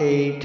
8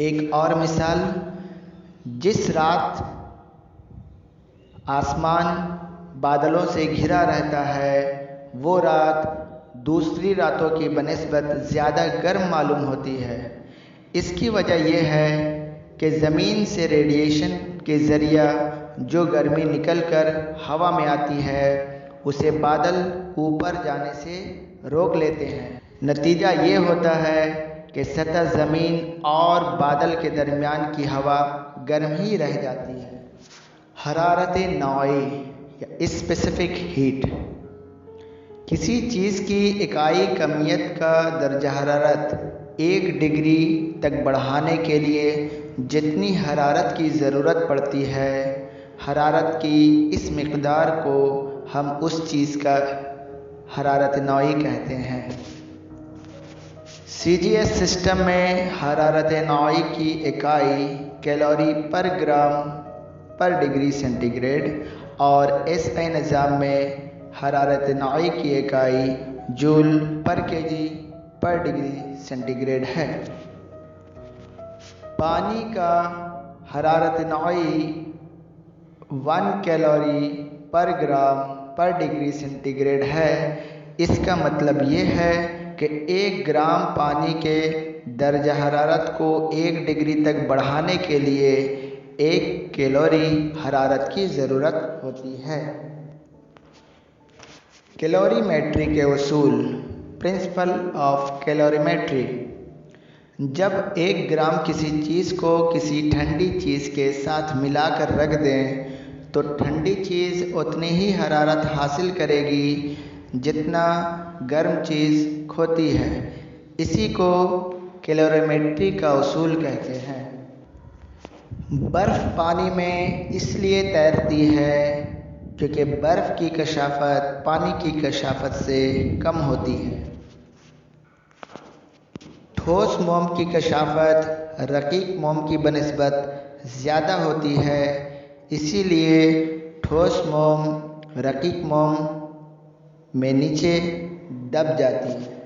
ایک اور مثال، جس رات آسمان بادلوں سے گھرا رہتا ہے وہ رات دوسری راتوں کی بنسبت زیادہ گرم معلوم ہوتی ہے۔ اس کی وجہ یہ ہے کہ زمین سے ریڈیشن کے ذریعہ جو گرمی نکل کر ہوا میں آتی ہے اسے بادل اوپر جانے سے روک لیتے ہیں۔ نتیجہ یہ ہوتا ہے کہ سطح زمین اور بادل کے درمیان کی ہوا گرم ہی رہ جاتی ہے۔ حرارت نوعی یا اسپیسیفک ہیٹ، کسی چیز کی اکائی کمیت کا درجہ حرارت 1 ڈگری تک بڑھانے کے لیے جتنی حرارت کی ضرورت پڑتی ہے، حرارت کی اس مقدار کو ہم اس چیز کا حرارت نوعی کہتے ہیں۔ سی جی ایس سسٹم میں حرارت نوعی کی اکائی کیلوری پر گرام پر ڈگری سینٹی گریڈ اور ایس آئی نظام میں حرارت نوعی کی اکائی جول پر کے جی پر ڈگری سینٹی گریڈ ہے۔ پانی کا حرارت نوعی 1 کیلوری پر گرام پر ڈگری سینٹی گریڈ ہے۔ اس کا مطلب یہ ہے کہ 1 گرام پانی کے درجہ حرارت کو 1 ڈگری تک بڑھانے کے لیے 1 کیلوری حرارت کی ضرورت ہوتی ہے۔ کیلوریمیٹری کے اصول، پرنسپل آف کیلوریمیٹری، جب 1 گرام کسی چیز کو کسی ٹھنڈی چیز کے ساتھ ملا کر رکھ دیں تو ٹھنڈی چیز اتنی ہی حرارت حاصل کرے گی جتنا گرم چیز کھوتی ہے۔ اسی کو کیلوریمیٹری کا اصول کہتے ہیں۔ برف پانی میں اس لیے تیرتی ہے کیونکہ برف کی کثافت پانی کی کثافت سے کم ہوتی ہے۔ ٹھوس موم کی کثافت رقیق موم کی بنسبت زیادہ ہوتی ہے، اسی لیے ٹھوس موم رقیق موم میں نیچے دب جاتی ہے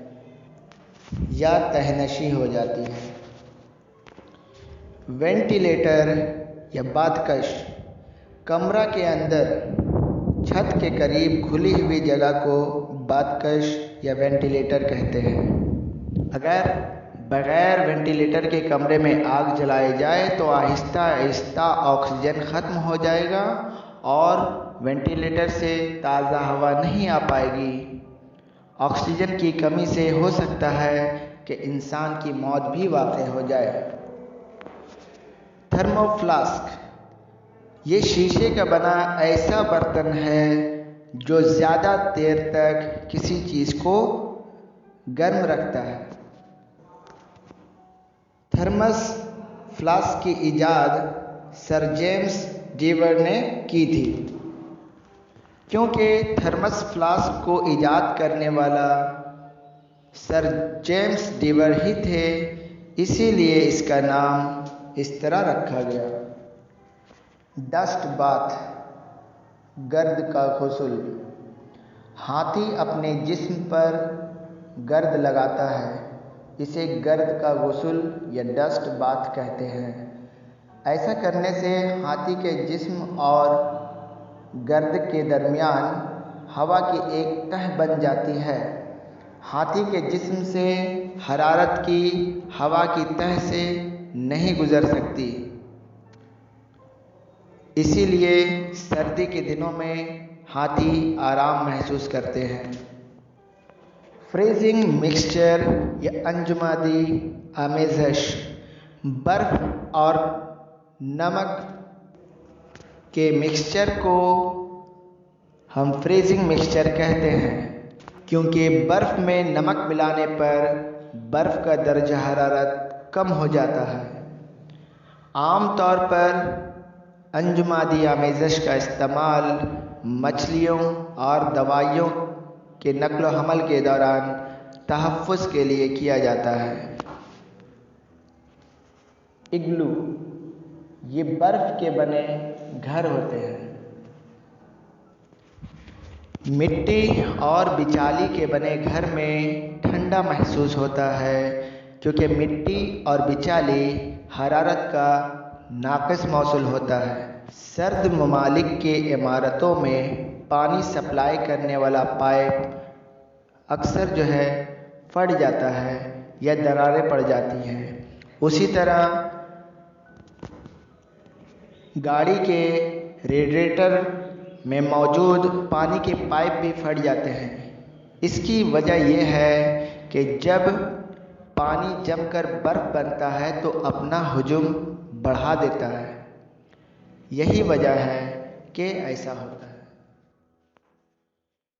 یا تہنشی ہو جاتی ہے۔ وینٹیلیٹر یا بادکش، کمرہ کے اندر چھت کے قریب کھلی ہوئی جگہ کو بادکش یا وینٹیلیٹر کہتے ہیں۔ اگر بغیر وینٹیلیٹر کے کمرے میں آگ جلائی جائے تو آہستہ آہستہ آکسیجن ختم ہو جائے گا اور وینٹیلیٹر سے تازہ ہوا نہیں آ پائے گی۔ آکسیجن کی کمی سے ہو سکتا ہے کہ انسان کی موت بھی واقع ہو جائے۔ تھرمو فلاسک، یہ شیشے کا بنا ایسا برتن ہے جو زیادہ دیر تک کسی چیز کو گرم رکھتا ہے۔ تھرمس فلاسک کی ایجاد سر جیمز ڈیور نے کی تھی۔ کیونکہ تھرمس فلاسک کو ایجاد کرنے والا سر جیمز ڈیور ہی تھے، اسی لیے اس کا نام اس طرح رکھا گیا۔ ڈسٹ باتھ، گرد کا غسل، ہاتھی اپنے جسم پر گرد لگاتا ہے، اسے گرد کا غسل یا ڈسٹ باتھ کہتے ہیں۔ ایسا کرنے سے ہاتھی کے جسم اور گرد کے درمیان ہوا کی ایک تہ بن جاتی ہے۔ ہاتھی کے جسم سے حرارت کی ہوا کی تہ سے نہیں گزر سکتی، اسی لیے سردی کے دنوں میں ہاتھی آرام محسوس کرتے ہیں۔ فریزنگ مکسچر یا انجمادی آمیزش، برف اور نمک کے مکسچر کو ہم فریزنگ مکسچر کہتے ہیں کیونکہ برف میں نمک ملانے پر برف کا درجہ حرارت کم ہو جاتا ہے۔ عام طور پر انجمادی آمیزش کا استعمال مچھلیوں اور دوائیوں کے نقل و حمل کے دوران تحفظ کے لیے کیا جاتا ہے۔ اگلو، یہ برف کے بنے گھر ہوتے ہیں۔ مٹی اور بچالی کے بنے گھر میں ٹھنڈا محسوس ہوتا ہے کیونکہ مٹی اور بچالی حرارت کا ناقص موصول ہوتا ہے۔ سرد ممالک کے عمارتوں میں پانی سپلائی کرنے والا پائپ اکثر پھٹ جاتا ہے یا دراریں پڑ جاتی ہیں۔ اسی طرح گاڑی کے ریڈیٹر میں موجود پانی کے پائپ بھی پھٹ جاتے ہیں۔ اس کی وجہ یہ ہے کہ جب پانی جم کر برف بنتا ہے تو اپنا حجم بڑھا دیتا ہے۔ یہی وجہ ہے کہ ایسا ہوتا ہے۔